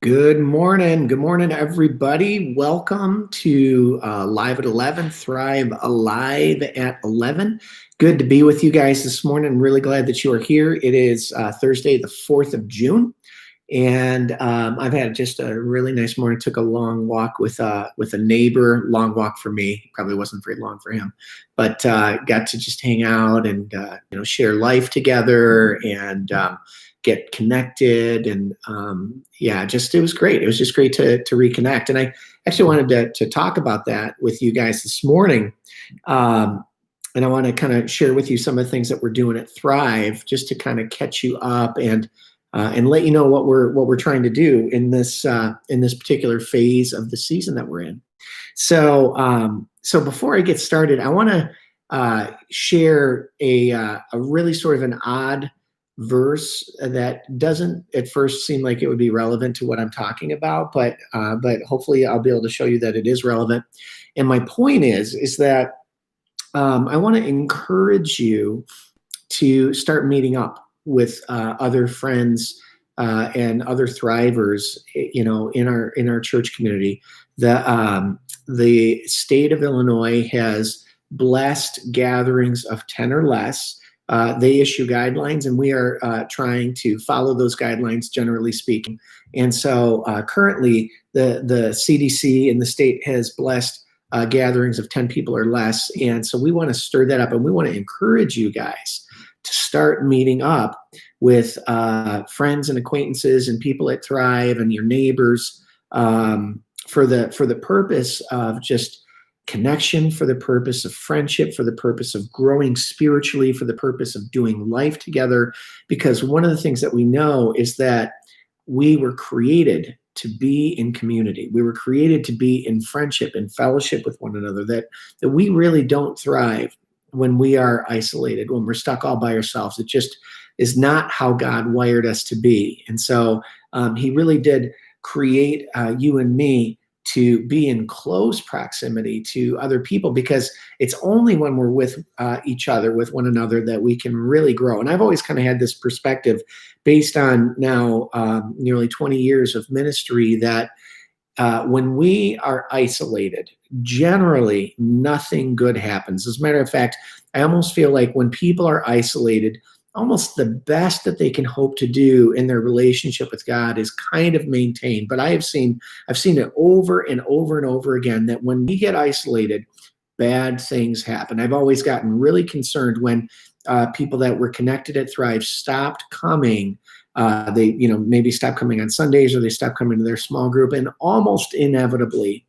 Good morning. Good morning, everybody. Welcome to Live at 11, Thrive Alive at 11. Good to be with you guys this morning. I'm really glad that you are here. It is Thursday, the 4th of June. And I've had just a really nice morning. Took a long walk with a neighbor. Long walk for me. Probably wasn't very long for him, but got to just hang out and share life together and get connected. And it was great. It was just great to reconnect. And I actually wanted to talk about that with you guys this morning. And I want to kind of share with you some of the things that we're doing at Thrive, just to kind of catch you up and let you know what we're trying to do in this particular phase of the season that we're in. So before I get started, I want to share a really sort of an odd verse that doesn't at first seem like it would be relevant to what I'm talking about, but hopefully I'll be able to show you that it is relevant. And my point is that I want to encourage you to start meeting up with other friends and other thrivers, in our church community. The state of Illinois has blessed gatherings of 10 or less. They issue guidelines, and we are trying to follow those guidelines, generally speaking. And so currently, the CDC in the state has blessed gatherings of 10 people or less. And so we want to stir that up, and we want to encourage you guys to start meeting up with friends and acquaintances and people at Thrive and your neighbors for the purpose of just connection, for the purpose of friendship, for the purpose of growing spiritually, for the purpose of doing life together. Because one of the things that we know is that we were created to be in community. We were created to be in friendship and fellowship with one another, that we really don't thrive when we are isolated, when we're stuck all by ourselves. It just is not how God wired us to be. And so he really did create you and me to be in close proximity to other people, because it's only when we're with each other, with one another, that we can really grow. And I've always kind of had this perspective based on now nearly 20 years of ministry, that when we are isolated, generally nothing good happens. As a matter of fact, I almost feel like when people are isolated, almost the best that they can hope to do in their relationship with God is kind of maintained. But I've seen it over and over and over again, that when we get isolated, bad things happen. I've always gotten really concerned when people that were connected at Thrive stopped coming. They maybe stopped coming on Sundays, or they stopped coming to their small group, and almost inevitably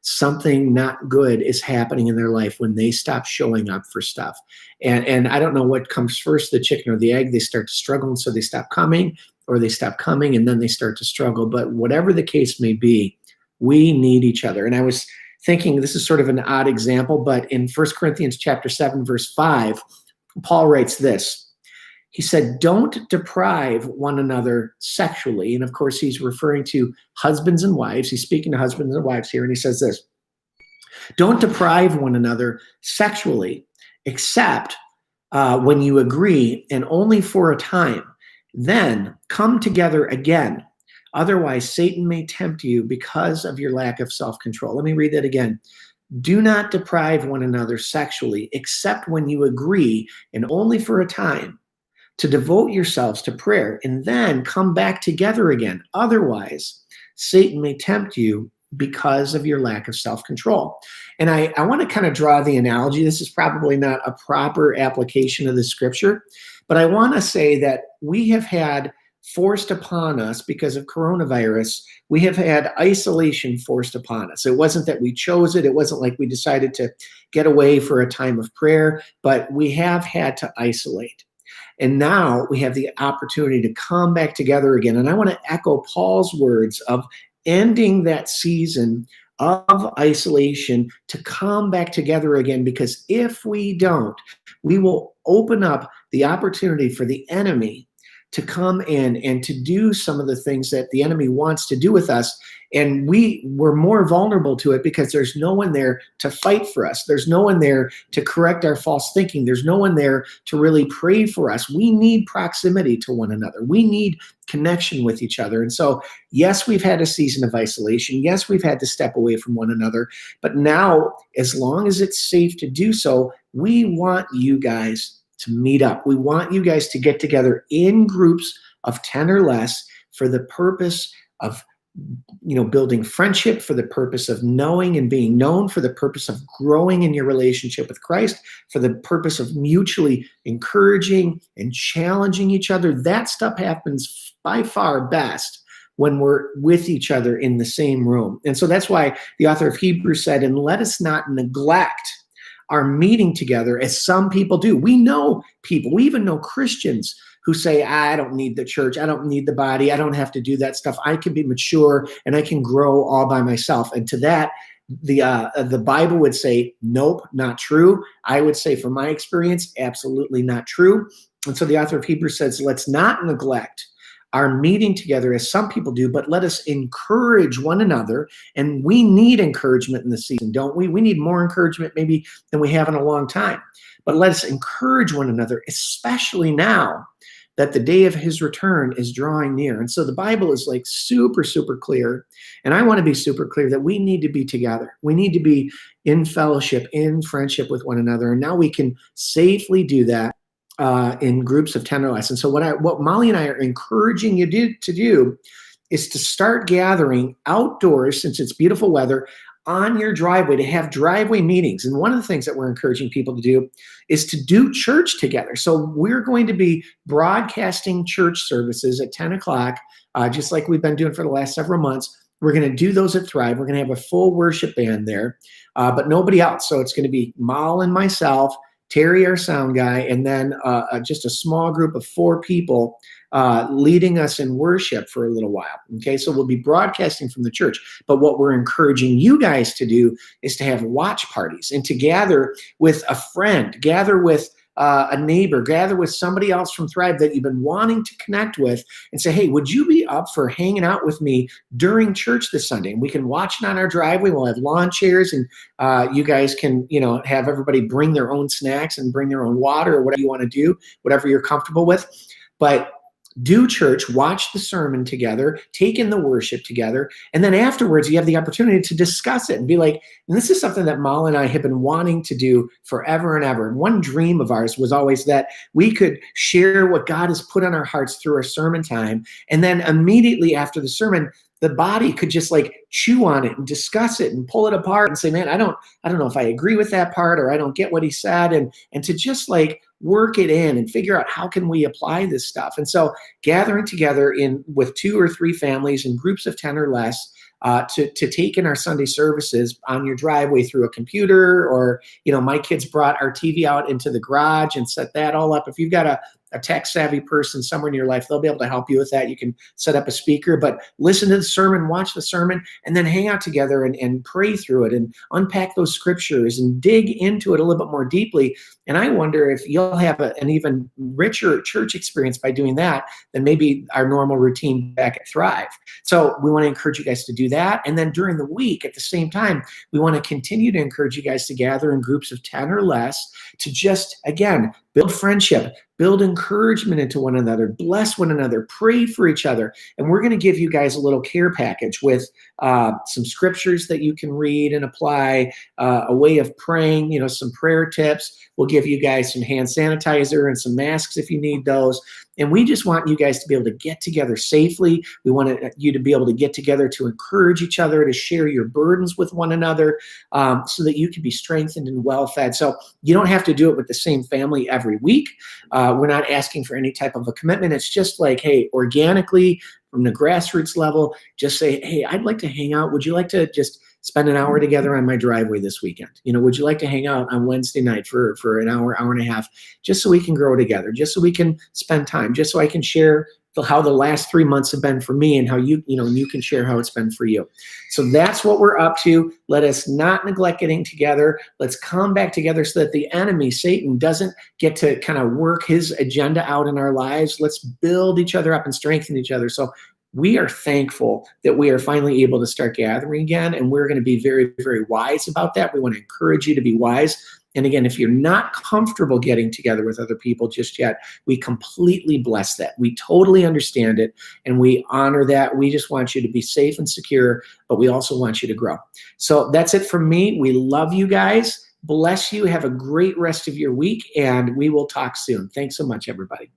something not good is happening in their life when they stop showing up for stuff. And I don't know what comes first, the chicken or the egg. They start to struggle, and so they stop coming, or they stop coming and then they start to struggle. But whatever the case may be, we need each other. And I was thinking, this is sort of an odd example, but in 1 Corinthians chapter 7, verse 5, Paul writes this. He said, "Don't deprive one another sexually." And of course, he's referring to husbands and wives. He's speaking to husbands and wives here. And he says this: "Don't deprive one another sexually, except when you agree, and only for a time. Then come together again. Otherwise, Satan may tempt you because of your lack of self-control." Let me read that again. "Do not deprive one another sexually, except when you agree, and only for a time, to devote yourselves to prayer, and then come back together again. Otherwise, Satan may tempt you because of your lack of self-control." And I want to kind of draw the analogy. This is probably not a proper application of the scripture, but I want to say that we have had forced upon us, because of coronavirus, we have had isolation forced upon us. It wasn't that we chose it. It wasn't like we decided to get away for a time of prayer, but we have had to isolate. And now we have the opportunity to come back together again. And I want to echo Paul's words of ending that season of isolation to come back together again, because if we don't, we will open up the opportunity for the enemy to come in and to do some of the things that the enemy wants to do with us. And we're more vulnerable to it because there's no one there to fight for us. There's no one there to correct our false thinking. There's no one there to really pray for us. We need proximity to one another. We need connection with each other. And so, yes, we've had a season of isolation. Yes, we've had to step away from one another. But now, as long as it's safe to do so, we want you guys to meet up. We want you guys to get together in groups of 10 or less for the purpose of building friendship, for the purpose of knowing and being known, for the purpose of growing in your relationship with Christ, for the purpose of mutually encouraging and challenging each other. That stuff happens by far best when we're with each other in the same room. And so that's why the author of Hebrews said, and let us not neglect our meeting together as some people do. We know people, we even know Christians who say, I don't need the church, I don't need the body, I don't have to do that stuff. I can be mature and I can grow all by myself. And to that, the Bible would say, nope, not true. I would say, from my experience, absolutely not true. And so the author of Hebrews says, let's not neglect our meeting together as some people do, but let us encourage one another. And we need encouragement in the season, don't we? We need more encouragement maybe than we have in a long time. But let us encourage one another, especially now that the day of his return is drawing near. And so the Bible is like super, super clear. And I want to be super clear that we need to be together. We need to be in fellowship, in friendship with one another. And now we can safely do that in groups of 10 or less. And so what Molly and I are encouraging you to do is to start gathering outdoors, since it's beautiful weather, on your driveway, to have driveway meetings. And one of the things that we're encouraging people to do is to do church together. So we're going to be broadcasting church services at 10 o'clock, just like we've been doing for the last several months. We're going to do those at Thrive. We're going to have a full worship band there, but nobody else. So it's going to be Mal and myself, Terry, our sound guy, and then just a small group of 4 people leading us in worship for a little while. Okay, so we'll be broadcasting from the church. But what we're encouraging you guys to do is to have watch parties and to gather with a friend, gather with a neighbor, gather with somebody else from Thrive that you've been wanting to connect with and say, hey, would you be up for hanging out with me during church this Sunday? And we can watch it on our driveway. We'll have lawn chairs, and you guys can, have everybody bring their own snacks and bring their own water or whatever you want to do, whatever you're comfortable with. But do church, watch the sermon together, take in the worship together, and then afterwards you have the opportunity to discuss it and be like, and this is something that Mal and I have been wanting to do forever and ever. And one dream of ours was always that we could share what God has put on our hearts through our sermon time, and then immediately after the sermon, the body could just like chew on it and discuss it and pull it apart and say, man, I don't know if I agree with that part, or I don't get what he said. And to just like work it in and figure out how can we apply this stuff. And so gathering together with 2 or 3 families in groups of 10 or less, to take in our Sunday services on your driveway through a computer, or, my kids brought our TV out into the garage and set that all up. If you've got a tech savvy person somewhere in your life, they'll be able to help you with that. You can set up a speaker, but listen to the sermon, watch the sermon, and then hang out together and pray through it and unpack those scriptures and dig into it a little bit more deeply. And I wonder if you'll have an even richer church experience by doing that than maybe our normal routine back at Thrive. So we want to encourage you guys to do that. And then during the week, at the same time, we want to continue to encourage you guys to gather in groups of 10 or less to just, again, build friendship, build encouragement into one another, bless one another, pray for each other. And we're going to give you guys a little care package with some scriptures that you can read and apply, a way of praying, some prayer tips. We'll give you guys some hand sanitizer and some masks if you need those. And we just want you guys to be able to get together safely. We want you to be able to get together to encourage each other, to share your burdens with one another, so that you can be strengthened and well-fed. So you don't have to do it with the same family every week. We're not asking for any type of a commitment. It's just like, hey, organically from the grassroots level, just say, hey, I'd like to hang out. Would you like to just spend an hour together on my driveway this weekend? Would you like to hang out on Wednesday night for an hour, hour and a half, just so we can grow together, just so we can spend time, just so I can share how the last 3 months have been for me and how you can share how it's been for you. So that's what we're up to. Let us not neglect getting together. Let's come back together so that the enemy, Satan, doesn't get to kind of work his agenda out in our lives. Let's build each other up and strengthen each other. So we are thankful that we are finally able to start gathering again, and we're going to be very, very wise about that. We want to encourage you to be wise. And again, if you're not comfortable getting together with other people just yet, we completely bless that. We totally understand it, and we honor that. We just want you to be safe and secure, but we also want you to grow. So that's it from me. We love you guys. Bless you. Have a great rest of your week, and we will talk soon. Thanks so much, everybody.